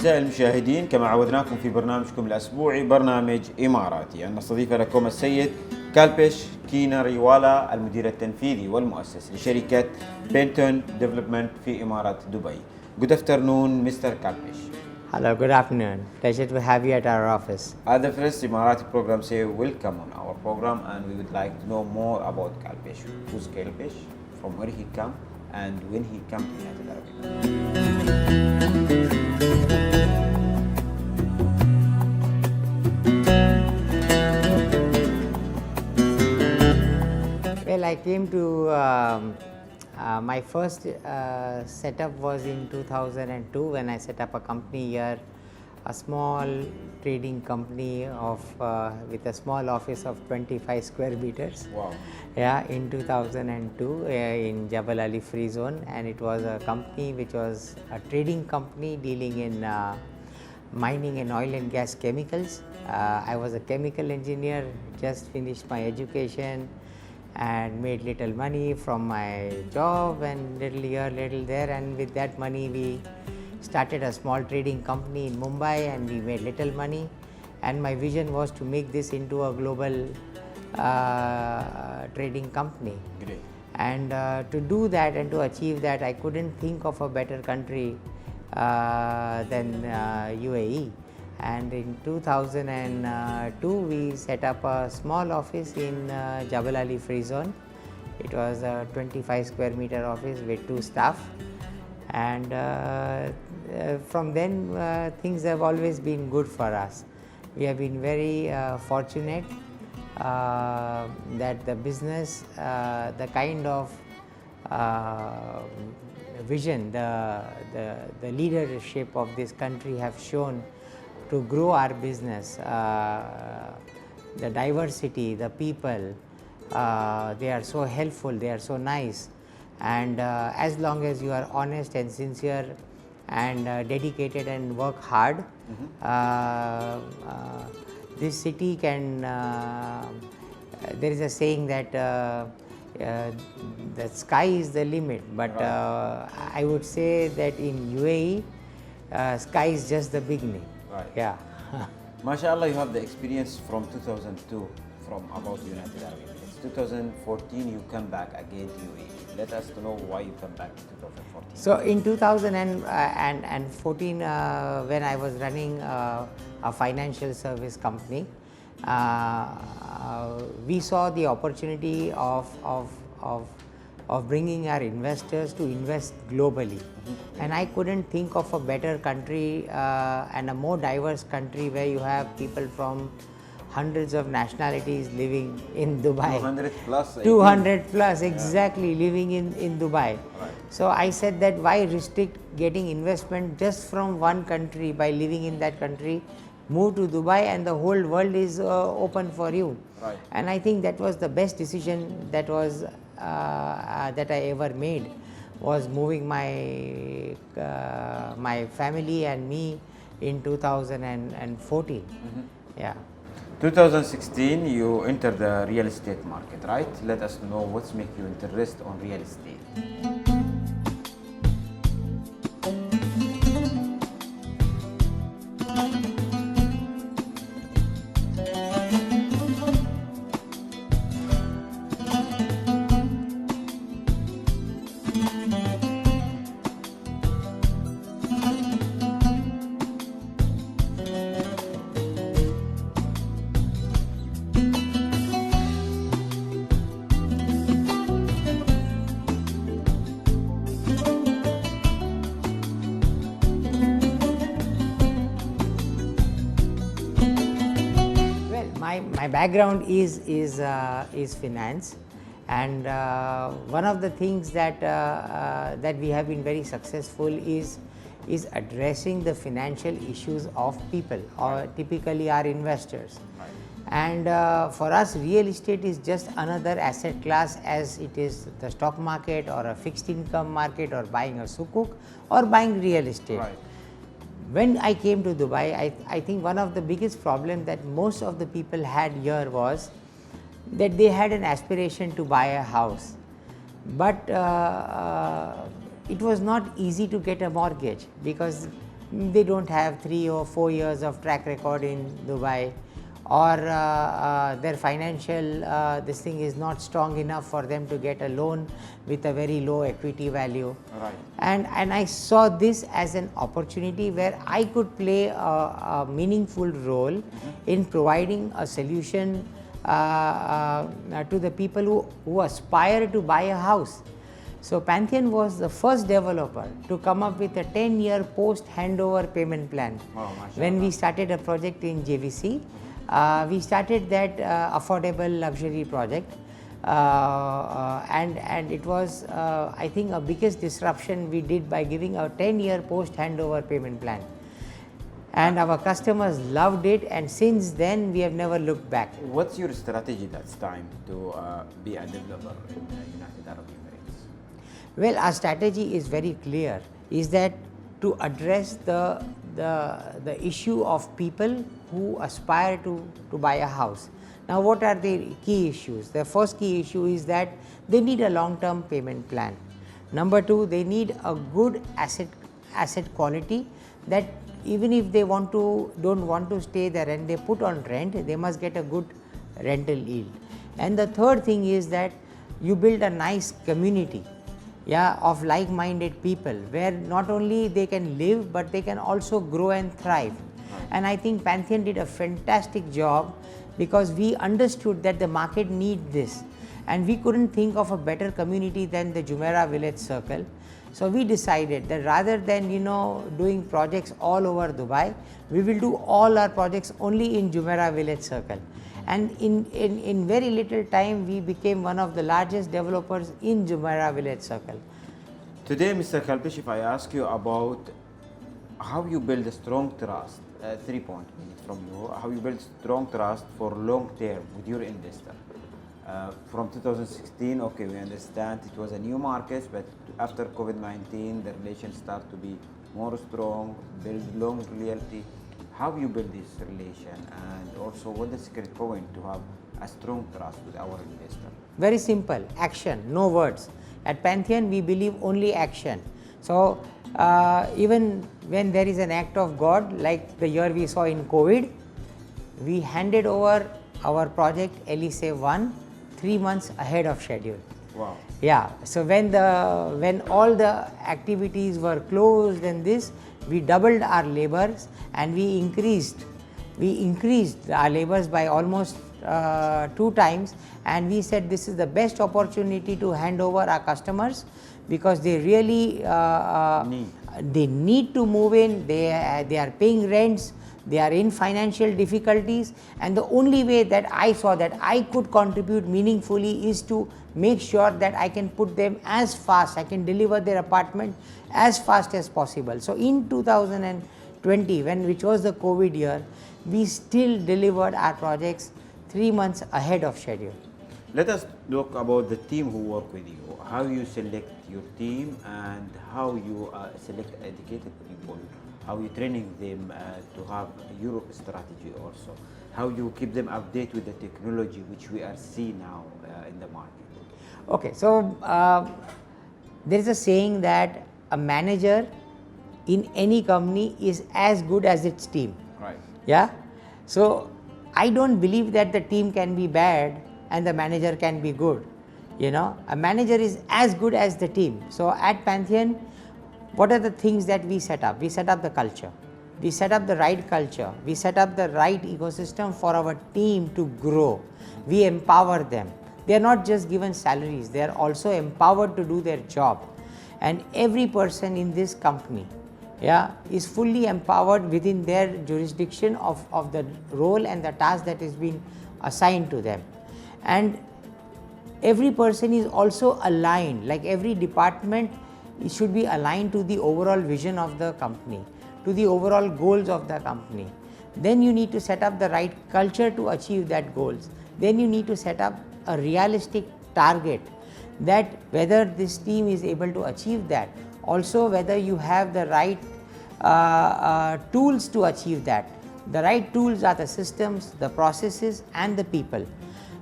أعزائي المشاهدين، كما عودناكم في برنامجكم الأسبوعي برنامج إماراتي، أن نستضيف لكم السيد كالبيش كيناريوالا، المدير التنفيذي والمؤسس لشركة بنتون ديفلوبمنت في إمارات دبي. Good afternoon, Mr. Kalpesh. Hello, good afternoon. Pleasure to have you at our office. At the first Emirati program say welcome on our program, and we would like to know more about Kalpesh. Who's Kalpesh? From where he come and when he come to United Arab Emirates? Well, I came to my first setup was in 2002 when I set up a company here, a small trading company of with a small office of 25 square meters. Wow. Yeah, in 2002 in Jabal Ali Free Zone, and it was a company which was a trading company dealing in mining and oil and gas chemicals. I was a chemical engineer, just finished my education and made little money from my job, and little here, little there, and with that money we started a small trading company in Mumbai, and we made little money, and my vision was to make this into a global trading company. Great. And to do that and to achieve that, I couldn't think of a better country than UAE. And in 2002 we set up a small office in Jabal Ali Free Zone. It was a 25 square meter office with 2 staff, and from then things have always been good for us. We have been very fortunate that the business, the kind of vision, the leadership of this country have shown to grow our business, the diversity, the people, they are so helpful, they are so nice, and as long as you are honest and sincere and dedicated and work hard, this city can, there is a saying that the sky is the limit, but I would say that in UAE, sky is just the beginning. Right. Yeah. MashaAllah, you have the experience from 2002 from about United Arab Emirates. 2014 you come back again to UAE. Let us know why you come back to 2014. So in 2014 when I was running a financial service company, we saw the opportunity of bringing our investors to invest globally. And I couldn't think of a better country and a more diverse country where you have people from hundreds of nationalities living in Dubai. 200 plus. 200 plus, exactly, living in Dubai. Right. So I said that why restrict getting investment just from one country by living in that country? Move to Dubai and the whole world is open for you. Right. And I think that was the best decision that was that I ever made, was moving my my family and me in 2014. Yeah. 2016 you entered the real estate market, right? Let us know what's make you interest on real estate. My background is finance, and one of the things that that we have been very successful is addressing the financial issues of people, or typically our investors. And for us, real estate is just another asset class, as it is the stock market or a fixed income market or buying a sukuk or buying real estate. Right. When I came to Dubai, I think one of the biggest problems that most of the people had here was that they had an aspiration to buy a house, but it was not easy to get a mortgage because they don't have 3 or 4 years of track record in Dubai, or their financial this thing is not strong enough for them to get a loan with a very low equity value. Right. And I saw this as an opportunity where I could play a meaningful role in providing a solution to the people who aspire to buy a house. So Pantheon was the first developer to come up with a 10-year post-handover payment plan. When we started a project in JVC, we started that affordable luxury project, and it was I think a biggest disruption we did by giving a 10-year post-handover payment plan. And our customers loved it, and since then we have never looked back. What's your strategy that time to be a developer in the United Arab Emirates? Well, our strategy is very clear, is that to address the issue of people who aspire to buy a house. Now, what are the key issues? The first key issue is that they need a long-term payment plan. Number two, they need a good asset quality, that even if they don't want to stay there and they put on rent, they must get a good rental yield. And the third thing is that you build a nice community, of like-minded people, where not only they can live but they can also grow and thrive. And I think Pantheon did a fantastic job, because we understood that the market needs this, and we couldn't think of a better community than the Jumeirah Village Circle. So we decided that rather than doing projects all over Dubai, we will do all our projects only in Jumeirah Village Circle. And in very little time, we became one of the largest developers in Jumeirah Village Circle. Today, Mr. Kalpesh, if I ask you about how you build a strong trust, 3 points from you, how you build strong trust for long term with your investor. From 2016, okay, we understand it was a new market, but after COVID-19, the relations start to be more strong, build long loyalty. How you build this relation, and also what the secret point to have a strong trust with our investor? Very simple, action, no words. At Pantheon, we believe only action. So even when there is an act of God, like the year we saw in COVID, we handed over our project Elise 1 3 months ahead of schedule. Wow. Yeah, so when all the activities were closed and this, we doubled our labors, and we increased our labors by almost 2 times, and we said this is the best opportunity to hand over our customers, because they really they need to move in, they are paying rents, they are in financial difficulties, and the only way that I saw that I could contribute meaningfully is to make sure that I can put them as fast, I can deliver their apartment as fast as possible. So in 2020, which was the COVID year, we still delivered our projects 3 months ahead of schedule. Let us talk about the team who work with you, how you select your team, and how you select educated people, how you training them to have your strategy also, how you keep them updated with the technology which we are seeing now in the market. Okay, so there is a saying that a manager in any company is as good as its team. Right. Yeah. So I don't believe that the team can be bad and the manager can be good. A manager is as good as the team. So at Pantheon, what are the things that we set up? We set up the culture. We set up the right culture. We set up the right ecosystem for our team to grow. We empower them. They are not just given salaries, they are also empowered to do their job. And every person in this company is fully empowered within their jurisdiction of the role and the task that is being assigned to them. And every person is also aligned, like every department, it should be aligned to the overall vision of the company, to the overall goals of the company. Then you need to set up the right culture to achieve that goals. Then you need to set up a realistic target, that whether this team is able to achieve that, also whether you have the right tools to achieve that. The right tools are the systems, the processes, and the people.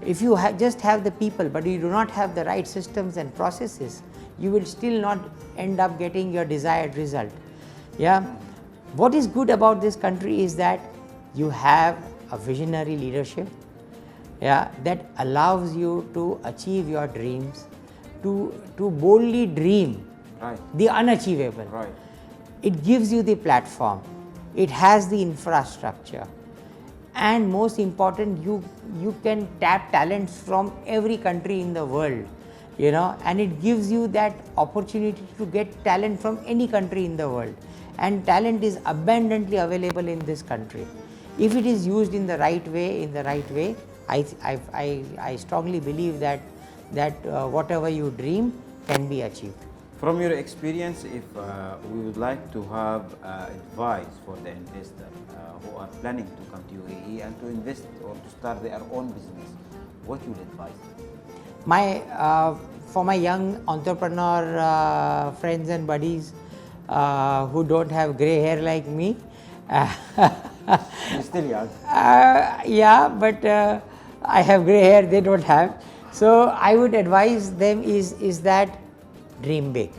If you just have the people but you do not have the right systems and processes, you will still not end up getting your desired result. Yeah. What is good about this country is that you have a visionary leadership, yeah, that allows you to achieve your dreams, to boldly dream the unachievable. Right. It gives you the platform, it has the infrastructure, and most important, you can tap talents from every country in the world, you know, and it gives you that opportunity to get talent from any country in the world, and talent is abundantly available in this country. If it is used in the right way, I strongly believe that whatever you dream can be achieved. From your experience, if we would like to have advice for the investor who are planning to come to UAE and to invest or to start their own business, what you would advise them? For my young entrepreneur friends and buddies who don't have grey hair like me, You're still young. yeah, but I have grey hair, they don't have. So I would advise them is that dream big,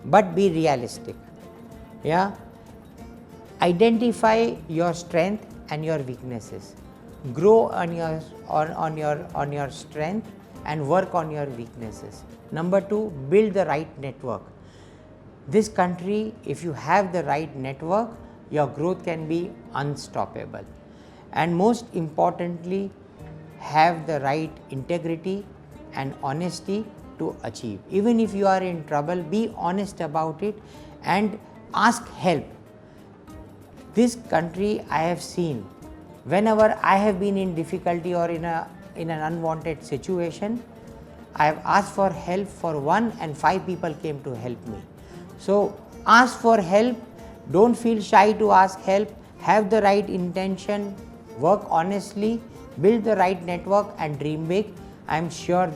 but be realistic. Yeah, identify your strength and your weaknesses. Grow on your strength and work on your weaknesses. Number two, build the right network. This country, if you have the right network, your growth can be unstoppable. And most importantly, have the right integrity and honesty to achieve. Even if you are in trouble, be honest about it and ask help. This country, I have seen, whenever I have been in difficulty or in an unwanted situation, I have asked for help for one and 5 people came to help me. So ask for help, don't feel shy to ask help, have the right intention, work honestly, build the right network and dream big. I am sure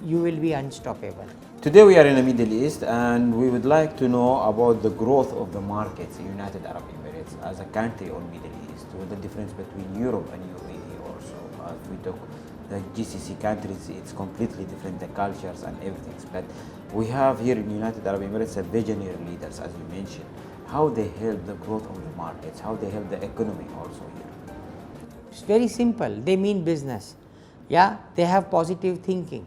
you will be unstoppable. Today we are in the Middle East and we would like to know about the growth of the markets in United Arab Emirates as a country or Middle East, with the difference between Europe and UAE also. If we talk the GCC countries, it's completely different, the cultures and everything. But we have here in United Arab Emirates a visionary leaders, as you mentioned. How they help the growth of the markets, how they help the economy also here. It's very simple. They mean business. Yeah, they have positive thinking.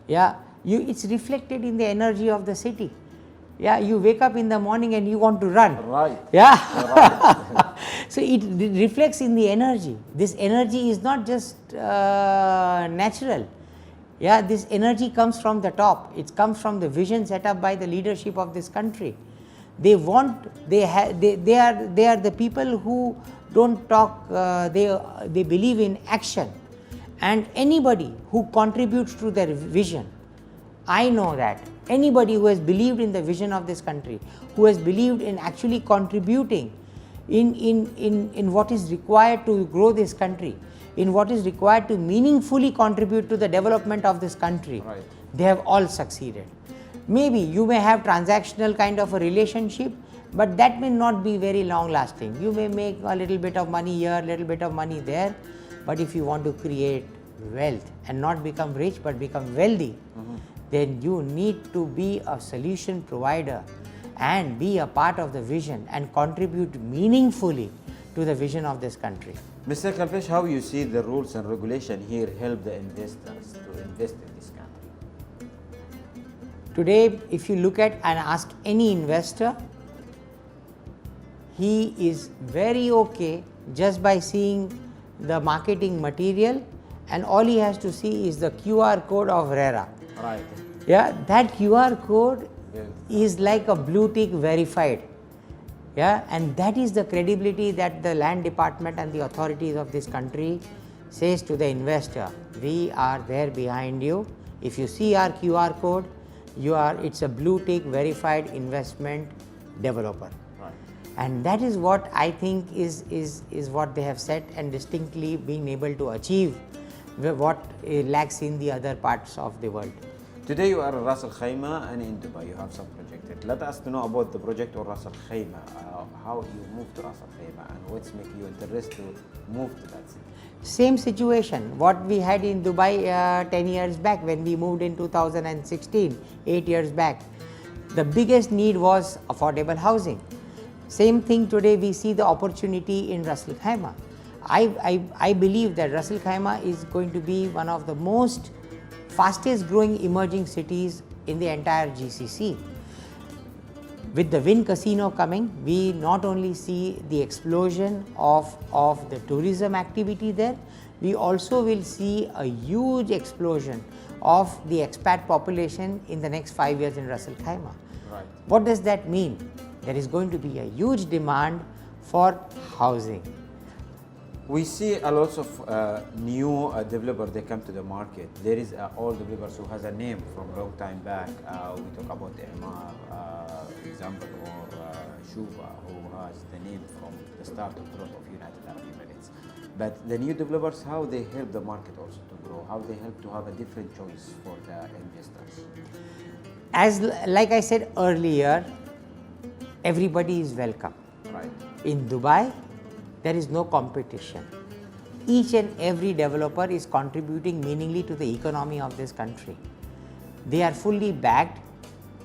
Yeah, it's reflected in the energy of the city. Yeah, you wake up in the morning and you want to run. Right. Yeah. Right. So it reflects in the energy. This energy is not just natural. Yeah, this energy comes from the top. It comes from the vision set up by the leadership of this country. They are the people who don't talk. They believe in action, and anybody who contributes to their vision, I know that anybody who has believed in the vision of this country, who has believed in actually contributing in what is required to grow this country, in what is required to meaningfully contribute to the development of this country, right, they have all succeeded. Maybe you may have transactional kind of a relationship, but that may not be very long lasting. You may make a little bit of money here, little bit of money there, but if you want to create wealth and not become rich but become wealthy, then you need to be a solution provider and be a part of the vision and contribute meaningfully to the vision of this country. Mr. Kalpesh, how you see the rules and regulation here help the investors to invest in this country? Today, if you look at and ask any investor, he is very okay just by seeing the marketing material, and all he has to see is the QR code of RERA. Right. Yeah, that QR code is like a blue tick verified. Yeah, and that is the credibility that the land department and the authorities of this country says to the investor, we are there behind you. If you see our QR code, it's a blue tick verified investment developer. Right. And that is what I think is what they have said and distinctly being able to achieve what lacks in the other parts of the world. Today you are in Ras Al Khaimah and in Dubai. You have some project. Let us to know about the project or Ras Al Khaimah. How you moved to Ras Al Khaimah and what's making you interested to move to that city? Same situation, what we had in Dubai 10 years back when we moved in 2016, 8 years back. The biggest need was affordable housing. Same thing today, we see the opportunity in Ras Al Khaimah. I believe that Ras Al Khaimah is going to be one of the most fastest growing emerging cities in the entire GCC. With the Wynn Casino coming, we not only see the explosion of the tourism activity there, we also will see a huge explosion of the expat population in the next 5 years in Ras Al Khaimah. Right. What does that mean? There is going to be a huge demand for housing. We see a lot of new developers, they come to the market. There is old developers who has a name from a long time back. We talk about I'mar, example, or Shuba, who has the name from the start of growth of United Arab Emirates. But the new developers, how they help the market also to grow, how they help to have a different choice for the investors. As like I said earlier, everybody is welcome. Right. In Dubai, there is no competition. Each and every developer is contributing meaningfully to the economy of this country. They are fully backed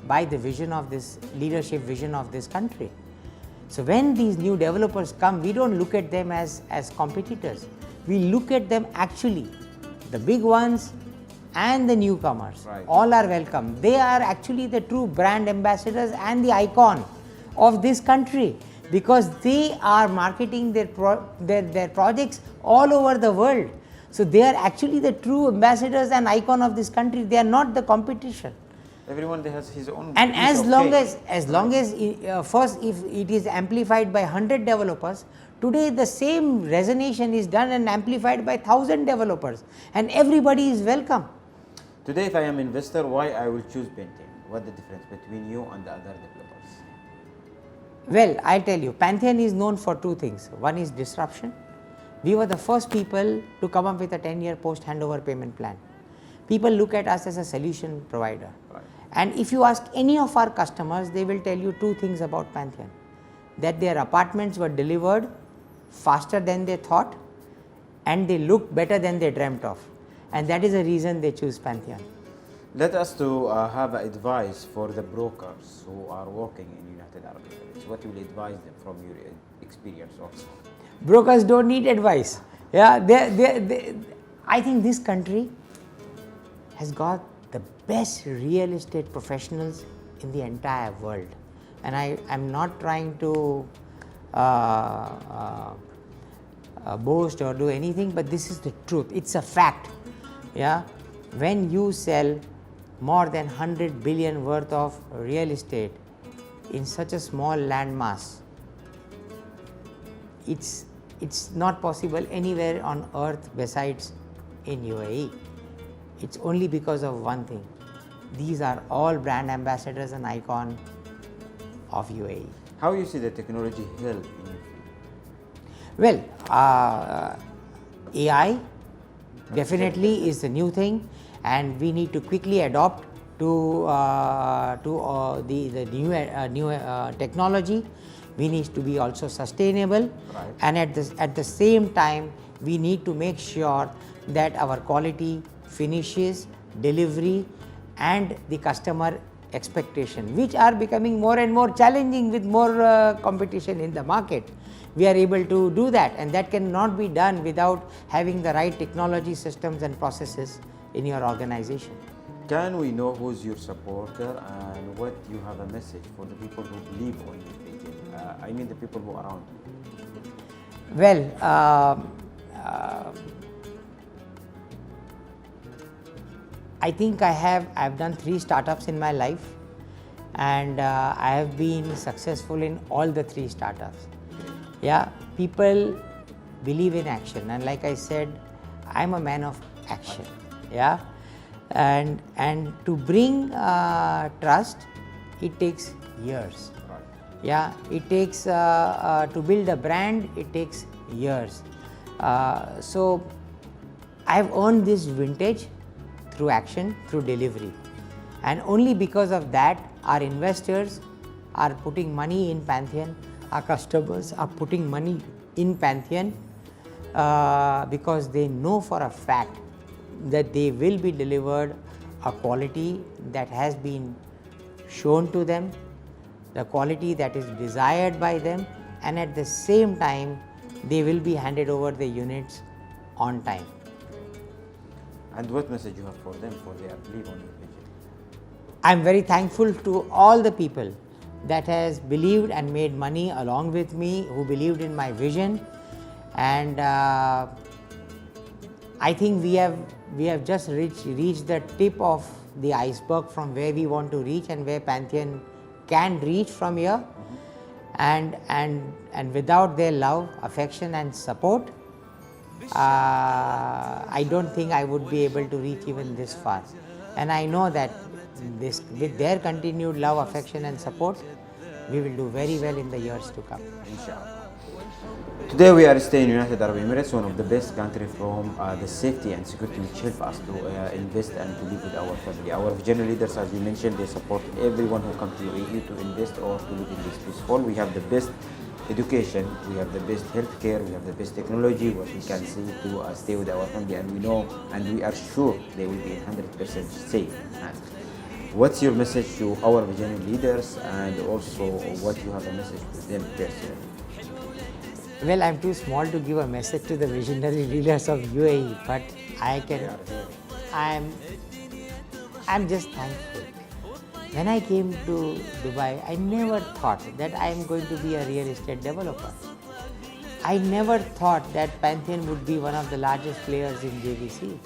by the vision of this leadership vision of this country. So when these new developers come, we don't look at them as competitors. We look at them actually, the big ones and the newcomers. Right. All are welcome. They are actually the true brand ambassadors and the icon of this country, because they are marketing their projects all over the world. So they are actually the true ambassadors and icon of this country. They are not the competition. Everyone has his own. And as long as first, if it is amplified by 100 developers, today the same resonation is done and amplified by 1,000 developers, and everybody is welcome. Today, if I am investor, why I will choose Pantheon? What the difference between you and the other developers? Well, I'll tell you, Pantheon is known for two things. One is disruption. We were the first people to come up with a 10-year post-handover payment plan. People look at us as a solution provider. Right. And if you ask any of our customers, they will tell you two things about Pantheon. That their apartments were delivered faster than they thought, and they looked better than they dreamt of. And that is the reason they choose Pantheon. Let us to have advice for the brokers who are working in United Arab Emirates. What will you advise them from your experience also? Brokers don't need advice. Yeah, I think this country has got the best real estate professionals in the entire world. And I'm not trying to boast or do anything, but this is the truth. It's a fact. Yeah, when you sell more than 100 billion worth of real estate in such a small landmass, it's not possible anywhere on earth besides in UAE. It's only because of one thing. These are all brand ambassadors and icon of UAE. How you see the technology help in your field? Well, AI definitely is the new thing, and we need to quickly adopt to the new technology. We need to be also sustainable, right. And at the same time, we need to make sure that our quality, finishes, delivery, and the customer expectation, which are becoming more and more challenging with more competition in the market. We are able to do that, and that cannot be done without having the right technology systems and processes in your organization. Can we know who's your supporter and what you have a message for the people who believe on your vision? I mean the people who are around you. Well, I think I've done 3 startups in my life, and I have been successful in all the 3 startups. Yeah, people believe in action, and like I said, I'm a man of action. Yeah, and to bring trust, it takes years. Right. Yeah, it takes to build a brand, it takes years. So I've earned this vintage through action, through delivery. And only because of that, our investors are putting money in Pantheon, our customers are putting money in Pantheon because they know for a fact that they will be delivered a quality that has been shown to them, the quality that is desired by them, and at the same time they will be handed over the units on time. And what message you have for them for their belief on your vision? I am very thankful to all the people that has believed and made money along with me, who believed in my vision, and I think we have just reached the tip of the iceberg from where we want to reach and where Pantheon can reach from here. And without their love, affection and support, I don't think I would be able to reach even this far. And I know that with their continued love, affection and support, we will do very well in the years to come. Inshallah. Today we are staying in United Arab Emirates, one of the best countries from the safety and security which help us to invest and to live with our family. Our visionary leaders, as you mentioned, they support everyone who comes to UAE to invest or to live in this peaceful. We have the best education, we have the best healthcare, we have the best technology, what we can see to stay with our family, and we know and we are sure they will be 100% safe. And what's your message to our visionary leaders, and also what you have a message to them personally? Well, I'm too small to give a message to the visionary leaders of UAE, but I'm just thankful. When I came to Dubai, I never thought that I am going to be a real estate developer. I never thought that Pantheon would be one of the largest players in JVC.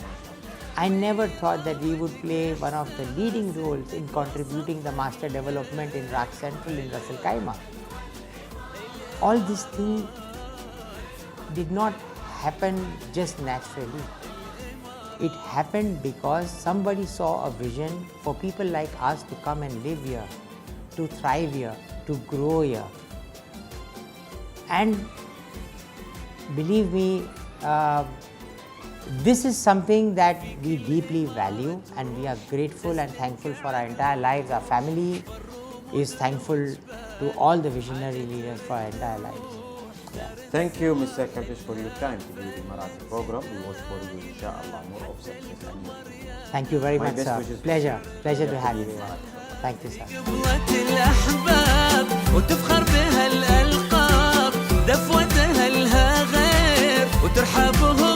I never thought that we would play one of the leading roles in contributing the master development in Rak Central in Ras Al Khaimah. All these things did not happen just naturally. It happened because somebody saw a vision for people like us to come and live here, to thrive here, to grow here. And believe me, this is something that we deeply value, and we are grateful and thankful for our entire lives. Our family is thankful to all the visionary leaders for our entire lives. Yeah. Thank you, Mr. Kalpesh, for your time to do the Emirati program. We wish for you, inshallah, more of success and more. Thank you very much, sir. Pleasure to have you. Thank you, sir. وتفخر بها الألقاب، دفوتها لها غير وترحبهم